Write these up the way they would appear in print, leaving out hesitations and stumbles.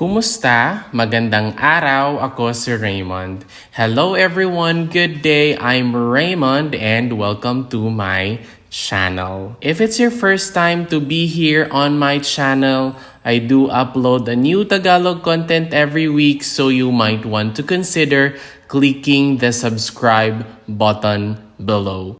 Kumusta? Magandang araw, ako si Reymund. Hello everyone, good day. I'm Reymund and welcome to my channel. If it's your first time to be here on my channel, I do upload a new Tagalog content every week, so you might want to consider clicking the subscribe button below.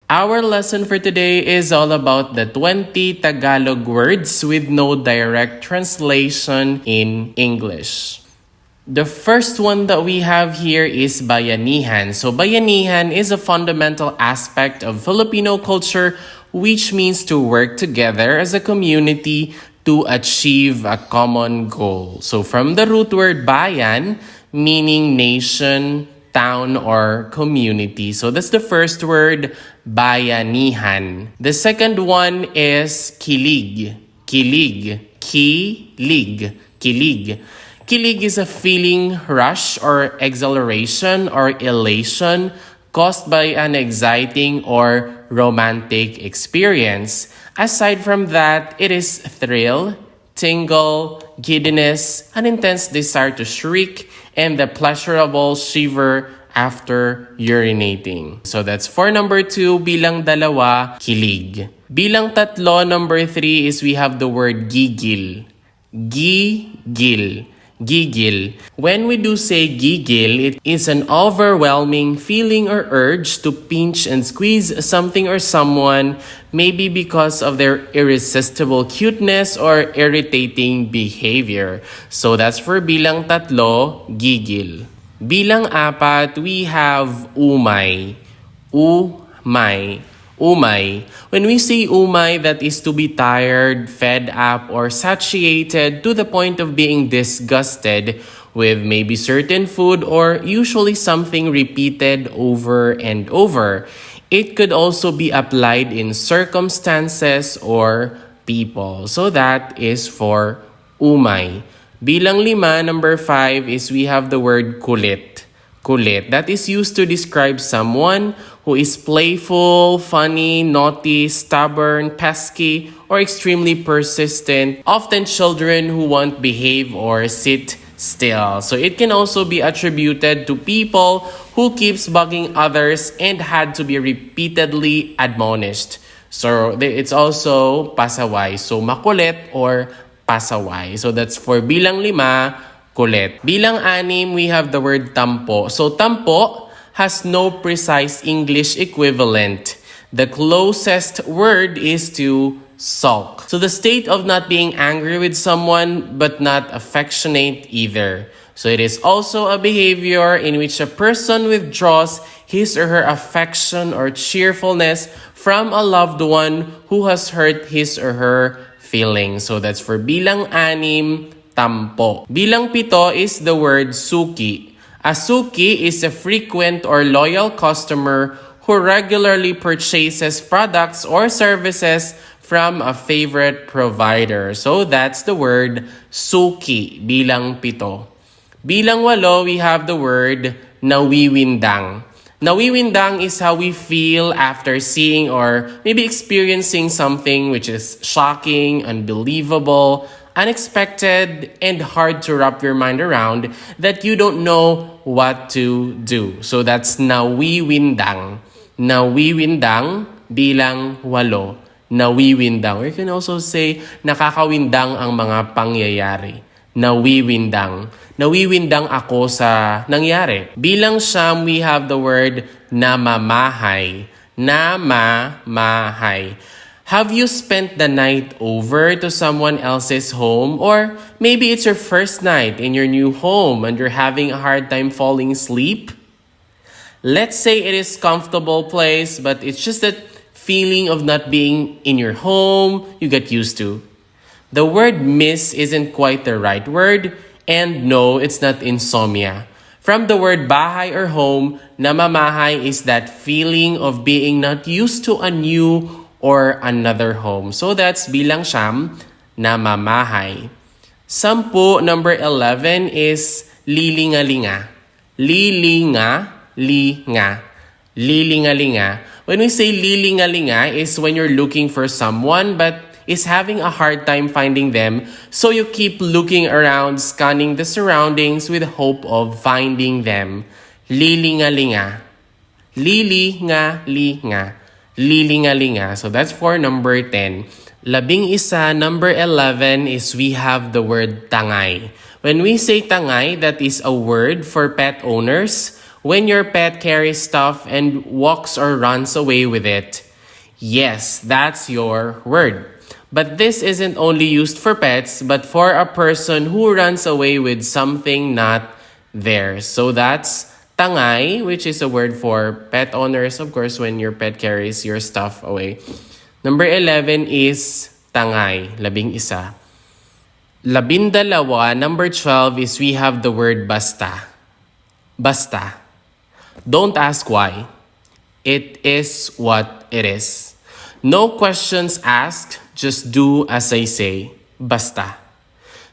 Our lesson for today is all about the 20 Tagalog words with no direct translation in English. The first one that we have here is Bayanihan. So Bayanihan is a fundamental aspect of Filipino culture, which means to work together as a community to achieve a common goal. So from the root word bayan, meaning nation, town, or community. So that's the first word, Bayanihan. The second one is kilig. Kilig. Kilig. Kilig. Kilig is a feeling rush or exhilaration or elation caused by an exciting or romantic experience. Aside from that, it is thrill, tingle, giddiness, an intense desire to shriek, and the pleasurable shiver after urinating. So that's for number 2, bilang dalawa, kilig. Bilang tatlo, number 3 is we have the word gigil. Gigil. Gigil. When we do say gigil, it is an overwhelming feeling or urge to pinch and squeeze something or someone, maybe because of their irresistible cuteness or irritating behavior. So that's for bilang tatlo, gigil. Bilang apat, we have umay. Umay. Umay. When we say umay, that is to be tired, fed up, or satiated to the point of being disgusted with maybe certain food or usually something repeated over and over. It could also be applied in circumstances or people. So that is for umay. Bilang lima, number 5 is we have the word kulit. Kulit. That is used to describe someone who is playful, funny, naughty, stubborn, pesky, or extremely persistent. Often children who won't behave or sit still. So it can also be attributed to people who keeps bugging others and had to be repeatedly admonished. So it's also pasaway. So makulit or pasaway. So that's for bilang lima, kulit. Bilang anim, we have the word tampo. So tampo has no precise English equivalent. The closest word is to sulk. So the state of not being angry with someone but not affectionate either. So it is also a behavior in which a person withdraws his or her affection or cheerfulness from a loved one who has hurt his or her feelings. So that's for bilang anim, tampo. Bilang pito is the word suki. A suki is a frequent or loyal customer who regularly purchases products or services from a favorite provider. So that's the word suki, bilang pito. Bilang walo, we have the word nawiwindang. Nawiwindang is how we feel after seeing or maybe experiencing something which is shocking, unbelievable, unexpected, and hard to wrap your mind around that you don't know what to do. So that's nawiwindang. Nawiwindang bilang walo. Nawiwindang. Or you can also say nakakawindang ang mga pangyayari. Nawiwindang. Nawiwindang ako sa nangyari. Bilang siyam, we have the word namamahay. Namamahay. Have you spent the night over to someone else's home? Or maybe it's your first night in your new home and you're having a hard time falling asleep? Let's say it is a comfortable place, but it's just that feeling of not being in your home you get used to. The word miss isn't quite the right word, and no, it's not insomnia. From the word bahay or home, namamahay is that feeling of being not used to a new or another home. So that's bilang siyam, namamahay. Sampu, number 11 is lilingalinga. Lilinga, linga. Lilingalinga. When we say lilingalinga is when you're looking for someone but is having a hard time finding them, so you keep looking around, scanning the surroundings with hope of finding them. Lilingalinga. Lilingalinga. Lilingalinga. So that's for number 10. Labing isa, number 11 is we have the word Tangai. When we say Tangai, that is a word for pet owners when your pet carries stuff and walks or runs away with it. Yes, that's your word. But this isn't only used for pets, but for a person who runs away with something not theirs. So that's Tangai, which is a word for pet owners, of course, when your pet carries your stuff away. Number 11 is Tangai, labing isa. Labindalawa, number 12 is we have the word Basta. Basta. Don't ask why. It is what it is. No questions asked, just do as I say. Basta.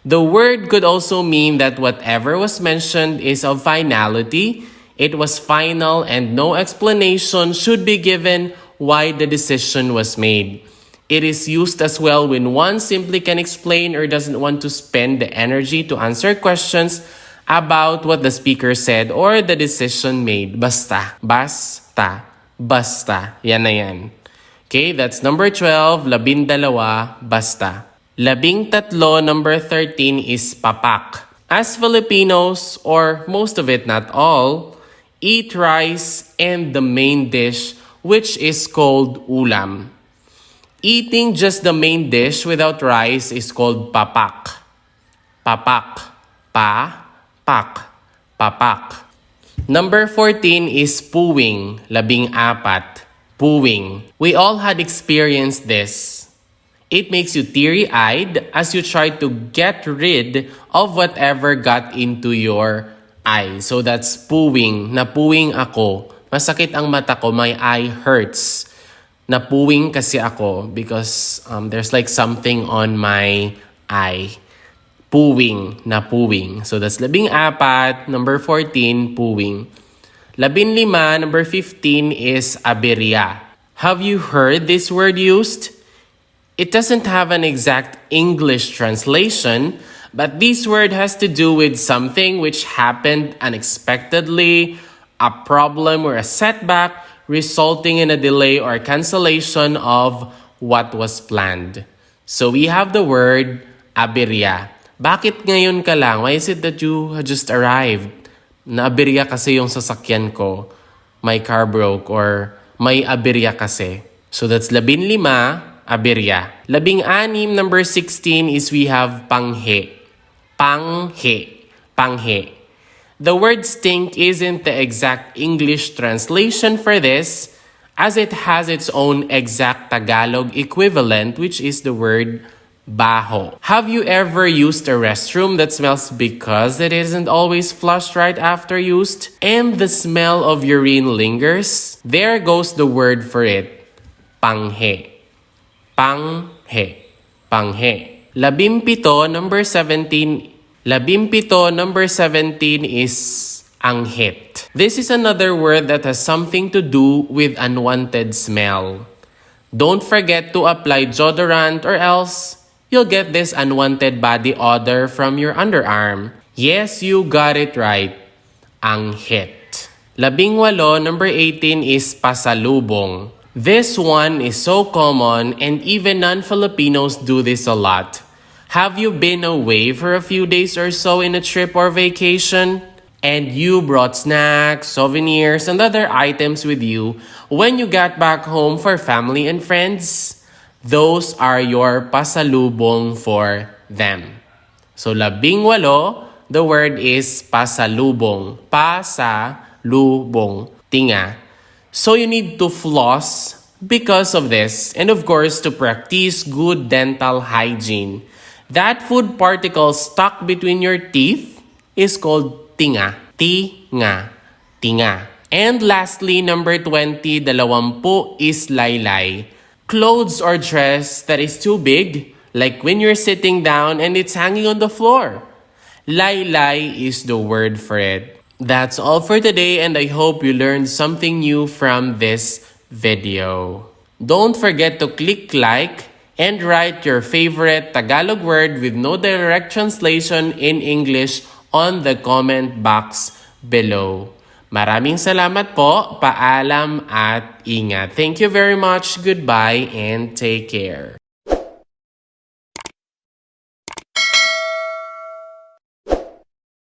The word could also mean that whatever was mentioned is of finality. It was final and no explanation should be given why the decision was made. It is used as well when one simply can explain or doesn't want to spend the energy to answer questions about what the speaker said or the decision made. Basta. Basta. Basta. Yan na yan. Okay, that's number 12, labindalawa, basta. Labing tatlo, number 13 is Papak. As Filipinos, or most of it, not all, eat rice and the main dish, which is called ulam. Eating just the main dish without rice is called papak. Papak. Pa-pak. Papak. Number 14 is Pooing, labing apat. Pooing. We all had experienced this. It makes you teary-eyed as you try to get rid of whatever got into your eye. So that's pooing. Napooing ako. Masakit ang mata ko. My eye hurts. Napooing kasi ako because there's like something on my eye. Pooing. Napooing. So that's labing apat. Number 14, pooing. Labing lima, number 15 is aberya. Have you heard this word used? It doesn't have an exact English translation, but this word has to do with something which happened unexpectedly, a problem or a setback resulting in a delay or cancellation of what was planned. So we have the word aberya. Bakit ngayon ka lang? Why is it that you just arrived? Naaberya kasi yung sasakyan ko. My car broke or may aberya kasi. So that's labing lima, aberya. Labing anim, number 16 is we have panghe. Panghe. Panghe. The word stink isn't the exact English translation for this as it has its own exact Tagalog equivalent, which is the word baho. Have you ever used a restroom that smells because it isn't always flushed right after used and the smell of urine lingers? There goes the word for it. Panghe. Panghe. Panghe. Labimpito, number 17. Labimpito, number 17 is anghit. This is another word that has something to do with unwanted smell. Don't forget to apply deodorant or else you'll get this unwanted body odor from your underarm. Yes, you got it right. Anghit. Labing walo, number 18 is pasalubong. This one is so common and even non-Filipinos do this a lot. Have you been away for a few days or so in a trip or vacation? And you brought snacks, souvenirs, and other items with you when you got back home for family and friends? Those are your pasalubong for them. So labing walo, the word is pasalubong. Pasalubong. Tinga. So you need to floss because of this and of course to practice good dental hygiene. That food particle stuck between your teeth is called tinga. Tinga. Tinga. And lastly, number 20, dalawampu is laylay. Clothes or dress that is too big, like when you're sitting down and it's hanging on the floor. Laylay is the word for it. That's all for today and I hope you learned something new from this video. Don't forget to click like and write your favorite Tagalog word with no direct translation in English on the comment box below. Maraming salamat po, paalam at ingat. Thank you very much, goodbye, and take care.